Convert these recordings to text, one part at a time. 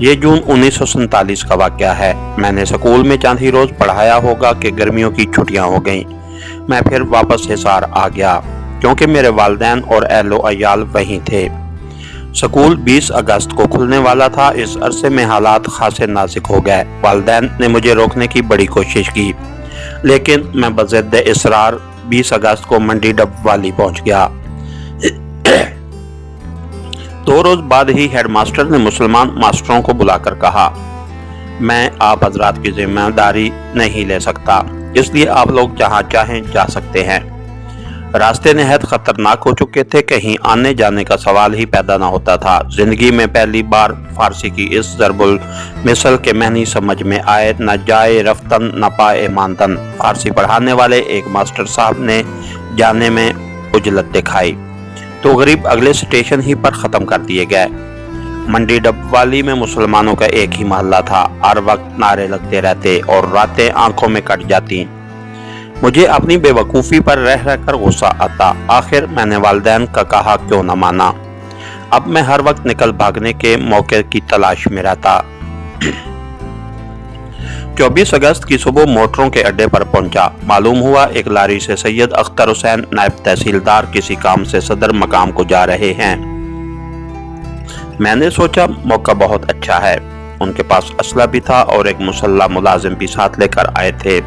یہ جون 1947 کا واقعہ ہے۔ میں نے سکول میں چند ہی روز پڑھایا ہوگا کہ گرمیوں کی چھٹیاں ہو گئیں۔ میں پھر واپس حصار آ گیا کیونکہ میرے والدین اور اہل و عیال وہیں تھے۔ سکول 20 اگست کو کھلنے والا تھا۔ اس عرصے میں حالات خاصے نازک ہو گئے۔ والدین نے مجھے روکنے کی بڑی کوشش کی، لیکن میں بضد اصرار 20 اگست کو منڈی ڈب والی پہنچ گیا۔ 2 روز بعد ہی ہیڈ ماسٹر نے مسلمان ماسٹروں کو بلا کر کہا، میں آپ حضرات کی ذمہ داری نہیں لے سکتا، اس لیے آپ لوگ جہاں چاہیں جا سکتے ہیں۔ راستے نہایت خطرناک ہو چکے تھے، کہیں آنے جانے کا سوال ہی پیدا نہ ہوتا تھا۔ زندگی میں پہلی بار فارسی کی اس ضرب المثل کے معنی سمجھ میں آئے، نہ جائے رفتن نہ پائے ماندن۔ فارسی پڑھانے والے ایک ماسٹر صاحب نے جانے میں عجلت دکھائی تو غریب اگلے سٹیشن ہی پر ختم کر دیے گئے۔ منڈی ڈب والی میں مسلمانوں کا ایک ہی محلہ تھا۔ ہر وقت نعرے لگتے رہتے اور راتیں آنکھوں میں کٹ جاتی۔ مجھے اپنی بے وقوفی پر رہ رہ کر غصہ آتا۔ آخر میں نے والدین کا کہا کیوں نہ مانا۔ اب میں ہر وقت نکل بھاگنے کے موقع کی تلاش میں رہتا۔ 24 اگست کی صبح موٹروں کے اڈے پر پہنچا۔ معلوم ہوا ایک لاری سے سید اختر حسین نائب تحصیلدار کسی کام سے صدر مقام کو جا رہے ہیں۔ میں نے سوچا موقع بہت اچھا ہے۔ ان کے پاس اسلحہ بھی تھا اور ایک مسلح ملازم بھی ساتھ لے کر آئے تھے۔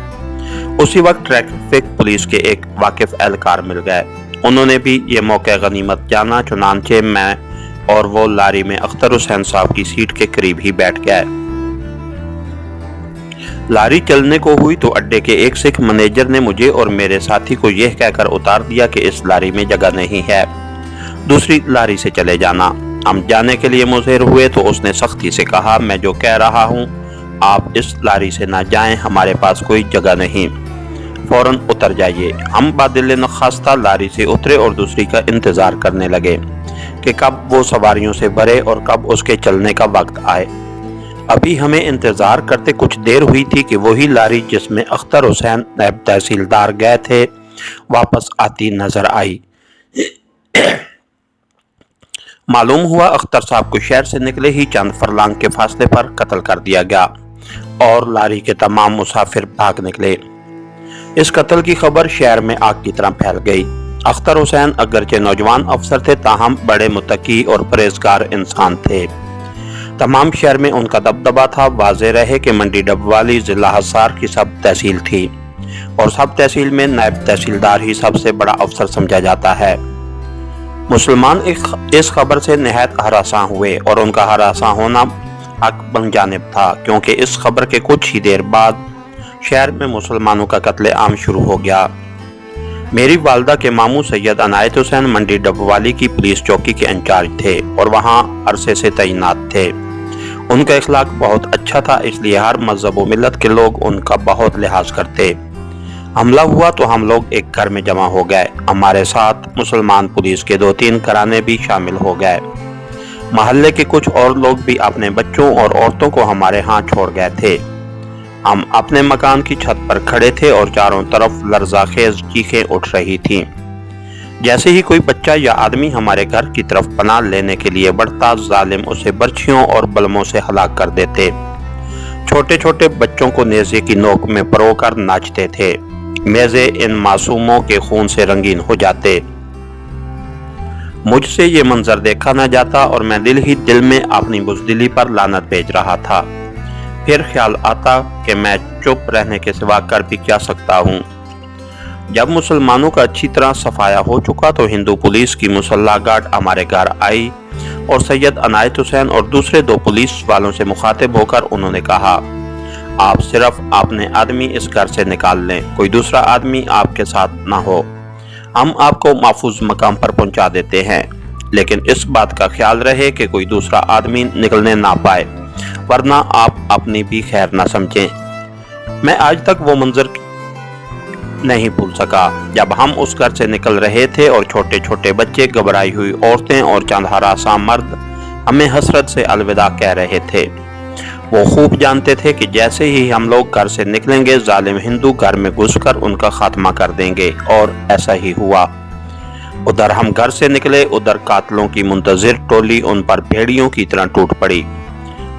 اسی وقت ٹریفک پولیس کے ایک واقف اہلکار مل گئے۔ انہوں نے بھی یہ موقع غنیمت جانا، چنانچہ میں اور وہ لاری میں اختر حسین صاحب کی سیٹ کے قریب ہی بیٹھ گئے۔ لاری چلنے کو ہوئی تو اڈے کے ایک سکھ مینیجر نے مجھے اور میرے ساتھی کو یہ کہہ کر اتار دیا کہ اس لاری میں جگہ نہیں ہے، دوسری لاری سے چلے جانا۔ ہم جانے کے لیے مصر ہوئے تو اس نے سختی سے کہا، میں جو کہہ رہا ہوں آپ اس لاری سے نہ جائیں، ہمارے پاس کوئی جگہ نہیں، فوراً اتر جائیے۔ ہم بادل نخواستہ لاری سے اترے اور دوسری کا انتظار کرنے لگے کہ کب وہ سواریوں سے بھرے اور کب اس کے چلنے کا وقت آئے۔ ابھی ہمیں انتظار کرتے کچھ دیر ہوئی تھی کہ وہی لاری جس میں اختر حسین نائب تحصیلدار گئے تھے واپس آتی نظر آئی۔ معلوم ہوا اختر صاحب کو شہر سے نکلے ہی چند فرلانگ کے فاصلے پر قتل کر دیا گیا اور لاری کے تمام مسافر بھاگ نکلے۔ اس قتل کی خبر شہر میں آگ کی طرح پھیل گئی۔ اختر حسین اگرچہ نوجوان افسر تھے تاہم بڑے متقی اور پرہیزگار انسان تھے۔ تمام شہر میں ان کا دبدبا تھا۔ واضح رہے کہ منڈی ڈب والی ضلع حصار کی سب تحصیل تھی اور سب تحصیل میں نائب تحصیلدار ہی سب سے بڑا افسر سمجھا جاتا ہے۔ مسلمان اس خبر سے نہایت ہراساں ہوئے اور ان کا ہراساں ہونا حق بن جانب تھا، کیونکہ اس خبر کے کچھ ہی دیر بعد شہر میں مسلمانوں کا قتل عام شروع ہو گیا۔ میری والدہ کے ماموں سید عنایت حسین منڈی ڈب والی کی پولیس چوکی کے انچارج تھے اور وہاں عرصے سے تعینات تھے۔ ان کا اخلاق بہت اچھا تھا، اس لیے ہر مذہب و ملت کے لوگ ان کا بہت لحاظ کرتے۔ حملہ ہوا تو ہم لوگ ایک گھر میں جمع ہو گئے۔ ہمارے ساتھ مسلمان پولیس کے 2-3 گھرانے بھی شامل ہو گئے۔ محلے کے کچھ اور لوگ بھی اپنے بچوں اور عورتوں کو ہمارے ہاں چھوڑ گئے تھے۔ ہم اپنے مکان کی چھت پر کھڑے تھے اور چاروں طرف لرزہ خیز چیخیں اٹھ رہی تھیں۔ جیسے ہی کوئی بچہ یا آدمی ہمارے گھر کی طرف پناہ لینے کے لیے بڑھتا، ظالم اسے برچھیوں اور بلموں سے ہلاک کر دیتے۔ چھوٹے چھوٹے بچوں کو نیزے کی نوک میں پرو کر ناچتے تھے۔ نیزے ان معصوموں کے خون سے رنگین ہو جاتے۔ مجھ سے یہ منظر دیکھا نہ جاتا اور میں دل ہی دل میں اپنی بزدلی پر لعنت بھیج رہا تھا۔ پھر خیال آتا کہ میں چپ رہنے کے سوا کر بھی کیا سکتا ہوں۔ جب مسلمانوں کا اچھی طرح صفایا ہو چکا تو ہندو پولیس کی مسلح گارڈ ہمارے گھر آئی اور سید عنایت حسین اور دوسرے 2 پولیس والوں سے مخاطب ہو کر انہوں نے کہا، آپ صرف اپنے آدمی اس گھر سے نکال لیں، کوئی دوسرا آدمی آپ کے ساتھ نہ ہو، ہم آپ کو محفوظ مقام پر پہنچا دیتے ہیں، لیکن اس بات کا خیال رہے کہ کوئی دوسرا آدمی نکلنے نہ پائے، ورنہ آپ اپنی بھی خیر نہ سمجھیں۔ میں آج تک وہ منظر نہیں بھول سکا جب ہم اس گھر سے نکل رہے تھے اور چھوٹے چھوٹے بچے، گھبرائی ہوئی عورتیں اور چند ہراساں مرد ہمیں حسرت سے الوداع کہہ رہے تھے۔ وہ خوب جانتے تھے کہ جیسے ہی ہم لوگ گھر سے نکلیں گے ظالم ہندو گھر میں گھس کر ان کا خاتمہ کر دیں گے، اور ایسا ہی ہوا۔ ادھر ہم گھر سے نکلے، ادھر قاتلوں کی منتظر ٹولی ان پر بھیڑیوں کی طرح ٹوٹ پڑی۔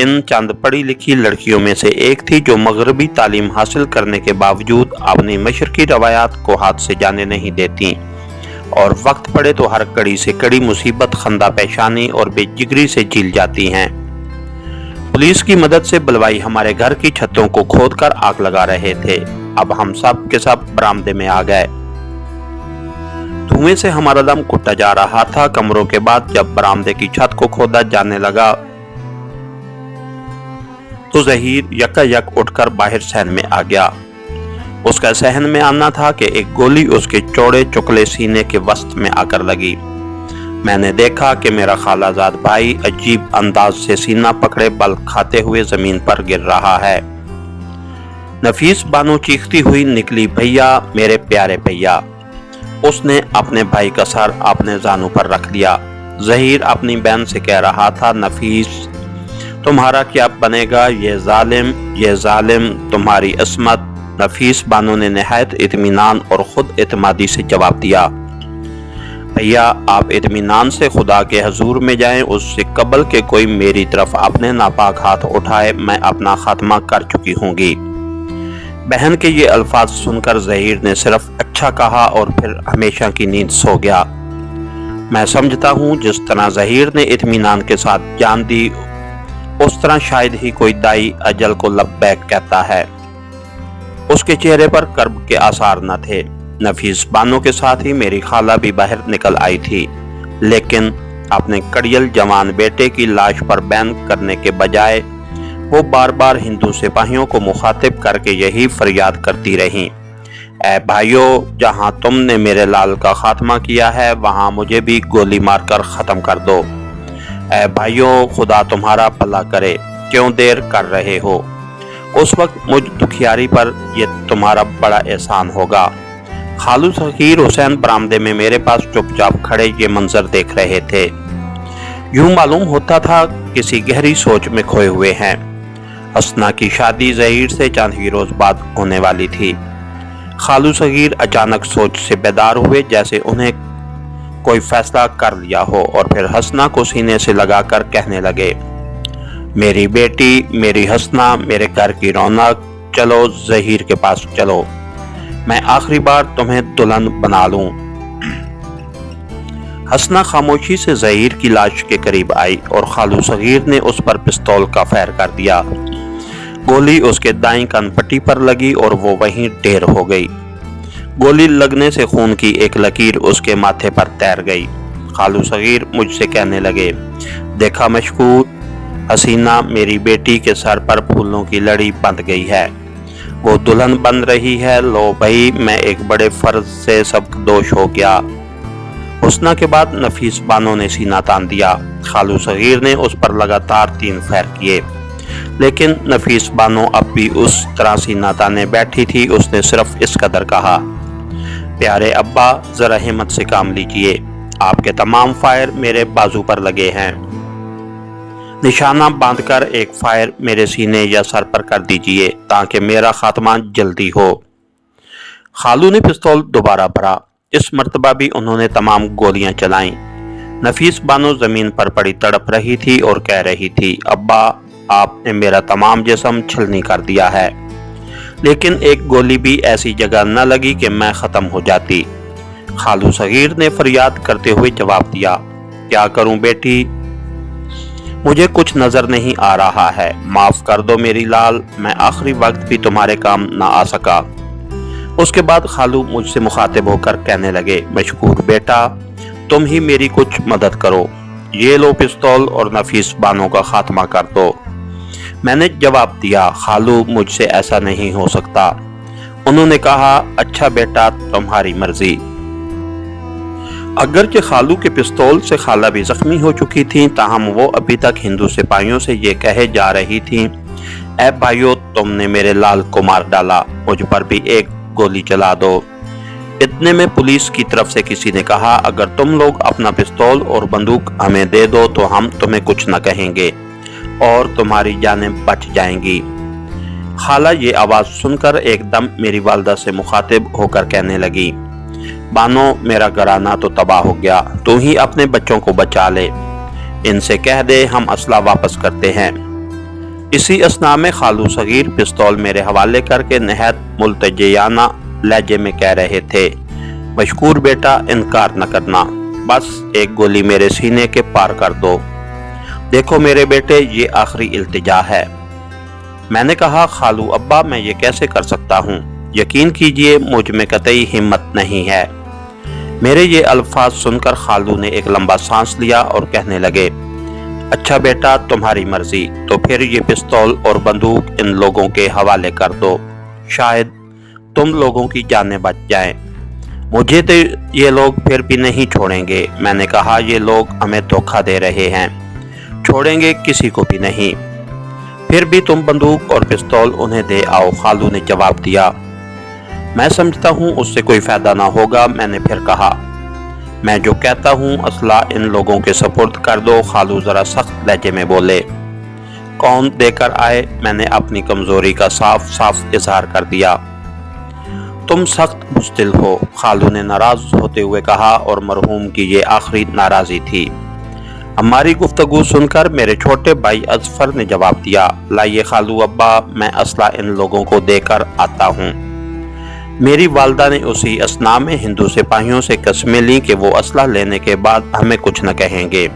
ان چند پڑھی لکھی لڑکیوں میں سے ایک تھی جو مغربی تعلیم حاصل کرنے کے باوجود اپنی مشرقی روایات کو ہاتھ سے جانے نہیں دیتی اور وقت پڑے تو ہر کڑی سے کڑی مصیبت خندہ پیشانی اور بے جگری سے جھیل جاتی ہیں۔ پولیس کی مدد سے بلوائی ہمارے گھر کی چھتوں کو کھود کر آگ لگا رہے تھے۔ اب ہم سب کے سب برآمدے میں آ گئے۔ دھوئیں سے ہمارا دم گھٹا جا رہا تھا۔ کمروں کے بعد جب برآمدے کی چھت کو کھودا جانے لگا تو ظہیر یکا یک اٹھ کر باہر صحن میں آ گیا۔ اس کا صحن میں آنا تھا کہ ایک گولی اس کے چوڑے چکلے سینے کے وسط میں آ کر لگی۔ میں نے دیکھا کہ میرا خالہ زاد بھائی عجیب انداز سے سینہ پکڑے بل کھاتے ہوئے زمین پر گر رہا ہے۔ نفیس بانو چیختی ہوئی نکلی، بھیا، میرے پیارے بھیا۔ اس نے اپنے بھائی کا سر اپنے زانوں پر رکھ لیا۔ ظہیر اپنی بہن سے کہہ رہا تھا، نفیس، تمہارا کیا بنے گا؟ یہ ظالم تمہاری عصمت۔ نفیس بانو نے نہایت اطمینان اور خود اعتمادی سے جواب دیا، بھیا، آپ اطمینان سے خدا کے حضور میں جائیں، اس سے قبل کہ کوئی میری طرف اپنے ناپاک ہاتھ اٹھائے میں اپنا خاتمہ کر چکی ہوں گی۔ بہن کے یہ الفاظ سن کر ظہیر نے صرف اچھا کہا اور پھر ہمیشہ کی نیند سو گیا۔ میں سمجھتا ہوں جس طرح ظہیر نے اطمینان کے ساتھ جان دی، اس طرح شاید ہی کوئی دائی اجل کو لبیک کہتا ہے۔ اس کے چہرے پر کرب کے آثار نہ تھے۔ نفیس بانو کے ساتھ ہی میری خالہ بھی باہر نکل آئی تھی، لیکن اپنے کڑیل جوان بیٹے کی لاش پر بین کرنے کے بجائے وہ بار بار ہندو سپاہیوں کو مخاطب کر کے یہی فریاد کرتی رہیں، اے بھائیو، جہاں تم نے میرے لال کا خاتمہ کیا ہے وہاں مجھے بھی گولی مار کر ختم کر دو۔ اے بھائیو، خدا تمہارا بھلا کرے، کیوں دیر کر رہے ہو؟ اس وقت مجھ دکھیاری پر یہ تمہارا بڑا احسان ہوگا۔ خالو صغیر حسین برآمدے میں میرے پاس چپ چاپ کھڑے یہ منظر دیکھ رہے تھے۔ یوں معلوم ہوتا تھا کسی گہری سوچ میں کھوئے ہوئے ہیں۔ حسنہ کی شادی ظہیر سے چند ہی روز بعد ہونے والی تھی۔ خالو صغیر اچانک سوچ سے بیدار ہوئے، جیسے انہیں کوئی فیصلہ کر لیا ہو، اور پھر حسنہ کو سینے سے لگا کر کہنے لگے، میری بیٹی، میری حسنہ، میرے گھر کی رونق، چلو ظہیر کے پاس چلو، میں آخری بار تمہیں دلہن بنا لوں۔ حسنہ خاموشی سے ظہیر کی لاش کے قریب آئی اور خالو صغیر نے اس پر پستول کا فائر کر دیا۔ گولی اس کے دائیں کان پٹی پر لگی اور وہ وہیں ڈھیر ہو گئی۔ گولی لگنے سے خون کی ایک لکیر اس کے ماتھے پر تیر گئی۔ خالو صغیر مجھ سے کہنے لگے، دیکھا مشکور حسینہ، میری بیٹی کے سر پر پھولوں کی لڑی بندھ گئی ہے، وہ دلہن بن رہی ہے۔ لو بھائی، میں ایک بڑے فرض سے سبکدوش ہو گیا۔ حسنہ کے بعد نفیس بانو نے سینہ تان دیا۔ خالو صغیر نے اس پر لگاتار 3 فائر کیے، لیکن نفیس بانو اب بھی اس طرح سینہ تانے بیٹھی تھی۔ اس نے صرف اس قدر کہا، پیارے ابا، ذرا ہمت سے کام لیجئے، آپ کے تمام فائر میرے بازو پر لگے ہیں، نشانہ باندھ کر ایک فائر میرے سینے یا سر پر کر دیجئے تاکہ میرا خاتمہ جلدی ہو۔ خالو نے پستول دوبارہ بھرا۔ اس مرتبہ بھی انہوں نے تمام گولیاں چلائیں۔ نفیس بانو زمین پر پڑی تڑپ رہی تھی اور کہہ رہی تھی، ابا، آپ نے میرا تمام جسم چھلنی کر دیا ہے، لیکن ایک گولی بھی ایسی جگہ نہ لگی کہ میں ختم ہو جاتی۔ خالو صغیر نے فریاد کرتے ہوئے جواب دیا، کیا کروں بیٹی، مجھے کچھ نظر نہیں آ رہا ہے، معاف کر دو میری لال، میں آخری وقت بھی تمہارے کام نہ آ سکا۔ اس کے بعد خالو مجھ سے مخاطب ہو کر کہنے لگے، مشکور بیٹا، تم ہی میری کچھ مدد کرو، یہ لو پستول اور نفیس بانو کا خاتمہ کر دو۔ میں نے جواب دیا، خالو، مجھ سے ایسا نہیں ہو سکتا۔ انہوں نے کہا، اچھا بیٹا، تمہاری مرضی۔ اگرچہ خالو کے پستول سے خالہ بھی زخمی ہو چکی تھیں، تاہم وہ ابھی تک ہندو سپاہیوں سے یہ کہے جا رہی تھیں، اے بھائیو، تم نے میرے لال کو مار ڈالا، مجھ پر بھی ایک گولی چلا دو۔ اتنے میں پولیس کی طرف سے کسی نے کہا، اگر تم لوگ اپنا پستول اور بندوق ہمیں دے دو تو ہم تمہیں کچھ نہ کہیں گے اور تمہاری جانیں بچ جائیں گی۔ خالہ یہ آواز سن کر ایک دم میری والدہ سے مخاطب ہو کر کہنے لگی، بانو، میرا گھرانہ تو تباہ ہو گیا، تو ہی اپنے بچوں کو بچا لے، ان سے کہہ دے ہم اسلحہ واپس کرتے ہیں۔ اسی اثناء میں خالو صغیر پستول میرے حوالے کر کے نہایت ملتجیانہ لہجے میں کہہ رہے تھے، مشکور بیٹا، انکار نہ کرنا، بس ایک گولی میرے سینے کے پار کر دو۔ دیکھو میرے بیٹے، یہ آخری التجا ہے۔ میں نے کہا، خالو ابا، میں یہ کیسے کر سکتا ہوں؟ یقین کیجئے مجھ میں قطعی ہمت نہیں ہے۔ میرے یہ الفاظ سن کر خالو نے ایک لمبا سانس لیا اور کہنے لگے، اچھا بیٹا، تمہاری مرضی، تو پھر یہ پستول اور بندوق ان لوگوں کے حوالے کر دو، شاید تم لوگوں کی جانیں بچ جائیں۔ مجھے تو یہ لوگ پھر بھی نہیں چھوڑیں گے۔ میں نے کہا، یہ لوگ ہمیں دھوکہ دے رہے ہیں، چھوڑیں گے کسی کو بھی نہیں۔ پھر بھی تم بندوق اور پستول انہیں دے آؤ، خالو نے جواب دیا۔ میں سمجھتا ہوں اس سے کوئی فائدہ نہ ہوگا۔ میں نے پھر کہا، میں جو کہتا ہوں اسلحہ ان لوگوں کے سپرد کر دو۔ خالو ذرا سخت لہجے میں بولے، کون دے کر آئے؟ میں نے اپنی کمزوری کا صاف صاف اظہار کر دیا۔ تم سخت بزدل ہو، خالو نے ناراض ہوتے ہوئے کہا، اور مرحوم کی یہ آخری ناراضی تھی۔ ہماری گفتگو سن کر میرے چھوٹے بھائی اظفر نے جواب دیا، لائیے خالو ابا، میں اسلحہ ان لوگوں کو دے کر آتا ہوں۔ میری والدہ نے اسی اثناء میں ہندو سپاہیوں سے قسمیں لیں کہ وہ اسلحہ لینے کے بعد ہمیں کچھ نہ کہیں گے۔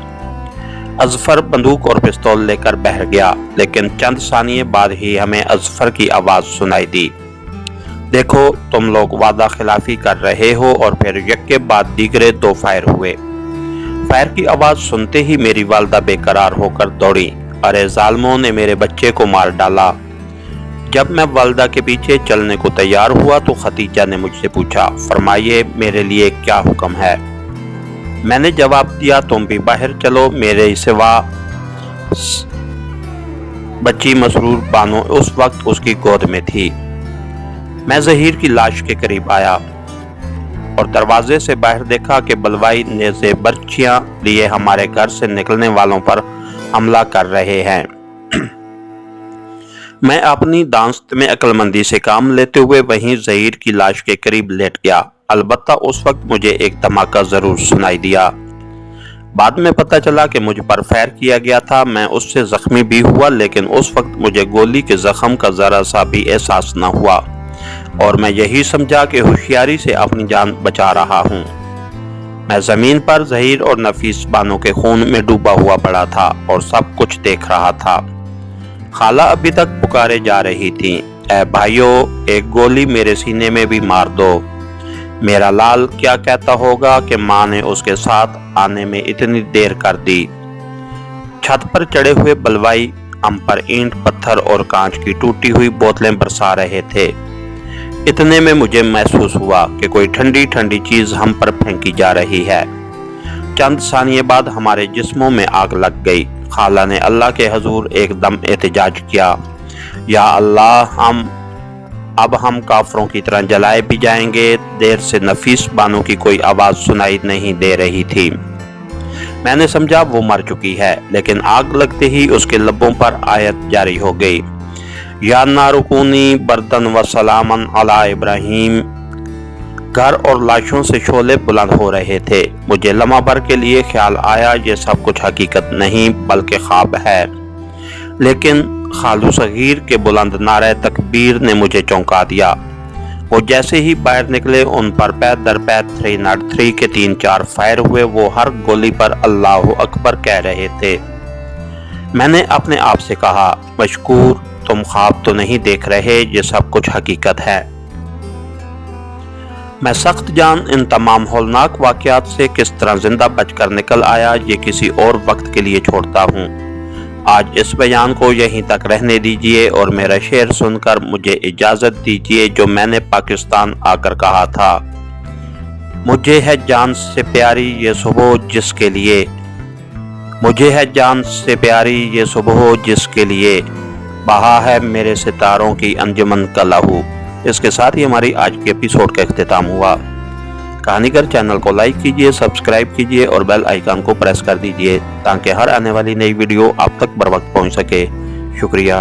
اظفر بندوق اور پستول لے کر بہر گیا، لیکن چند ثانیے بعد ہی ہمیں اظفر کی آواز سنائی دی، دیکھو تم لوگ وعدہ خلافی کر رہے ہو، اور پھر یک کے بعد دیگرے 2 فائر ہوئے۔ فائر کی آواز سنتے ہی میری والدہ بے قرار ہو کر دوڑی، ارے ظالموں نے میرے بچے کو مار ڈالا۔ جب میں والدہ کے پیچھے چلنے کو تیار ہوا تو ختیجہ نے مجھ سے پوچھا، فرمائیے میرے لیے کیا حکم ہے؟ میں نے جواب دیا، تم بھی باہر چلو، میرے سوا بچی مسرور بانو اس وقت اس کی گود میں تھی۔ میں ظہیر کی لاش کے قریب آیا اور دروازے سے باہر دیکھا کہ بلوائی نیزے برچھیاں لیے ہمارے گھر سے نکلنے والوں پر حملہ کر رہے ہیں۔ میں اپنی دانست میں عقل مندی سے کام لیتے ہوئے وہیں ظہیر کی لاش کے قریب لیٹ گیا۔ البتہ اس وقت مجھے ایک دھماکہ ضرور سنائی دیا۔ بعد میں پتہ چلا کہ مجھ پر فائر کیا گیا تھا۔ میں اس سے زخمی بھی ہوا، لیکن اس وقت مجھے گولی کے زخم کا ذرا سا بھی احساس نہ ہوا، اور میں یہی سمجھا کہ ہوشیاری سے اپنی جان بچا رہا ہوں۔ میں زمین پر ظہیر اور نفیس بانو کے خون میں ڈوبا ہوا پڑا تھا اور سب کچھ دیکھ رہا تھا۔ خالہ ابھی تک پکارے جا رہی تھی، اے بھائیو، ایک گولی میرے سینے میں بھی مار دو۔ میرا لال کیا کہتا ہوگا کہ ماں نے اس کے ساتھ آنے میں اتنی دیر کر دی۔ چھت پر چڑھے ہوئے بلوائی ہم پر اینٹ پتھر اور کانچ کی ٹوٹی ہوئی بوتلیں برسا رہے تھے۔ اتنے میں مجھے محسوس ہوا کہ کوئی ٹھنڈی ٹھنڈی چیز ہم پر پھینکی جا رہی ہے۔ چند ثانیے بعد ہمارے جسموں میں آگ لگ گئی۔ خالہ نے اللہ کے حضور ایک دم احتجاج کیا، یا اللہ، اب ہم کافروں کی طرح جلائے بھی جائیں گے۔ دیر سے نفیس بانو کی کوئی آواز سنائی نہیں دے رہی تھی۔ میں نے سمجھا وہ مر چکی ہے، لیکن آگ لگتے ہی اس کے لبوں پر آیت جاری ہو گئی، یا نار کونی بردن و سلامن علی ابراہیم۔ گھر اور لاشوں سے شعلے بلند ہو رہے تھے۔ مجھے لمحہ بھر کے لیے خیال آیا یہ سب کچھ حقیقت نہیں بلکہ خواب ہے، لیکن خالو صغیر کے بلند نعرہ تکبیر نے مجھے چونکا دیا۔ وہ جیسے ہی باہر نکلے ان پر پے در پے 303 کے 3-4 فائر ہوئے۔ وہ ہر گولی پر اللہ اکبر کہہ رہے تھے۔ میں نے اپنے آپ سے کہا، مشکور، تم خواب تو نہیں دیکھ رہے، یہ سب کچھ حقیقت ہے۔ میں سخت جان ان تمام ہولناک واقعات سے کس طرح زندہ بچ کر نکل آیا یہ کسی اور وقت کے لیے چھوڑتا ہوں۔ آج اس بیان کو یہیں تک رہنے دیجئے اور میرا شعر سن کر مجھے اجازت دیجئے جو میں نے پاکستان آ کر کہا تھا، مجھے ہے جان سے پیاری یہ صبح جس کے لیے، مجھے ہے جان سے پیاری یہ صبح جس کے لیے بہا ہے میرے ستاروں کی انجمن کا لہو۔ اس کے ساتھ ہی ہماری آج کی ایپیسوڈ کا اختتام ہوا۔ کہانی گر چینل کو لائک کیجئے، سبسکرائب کیجئے اور بیل آئیکن کو پریس کر دیجئے تاکہ ہر آنے والی نئی ویڈیو آپ تک بر وقت پہنچ سکے۔ شکریہ۔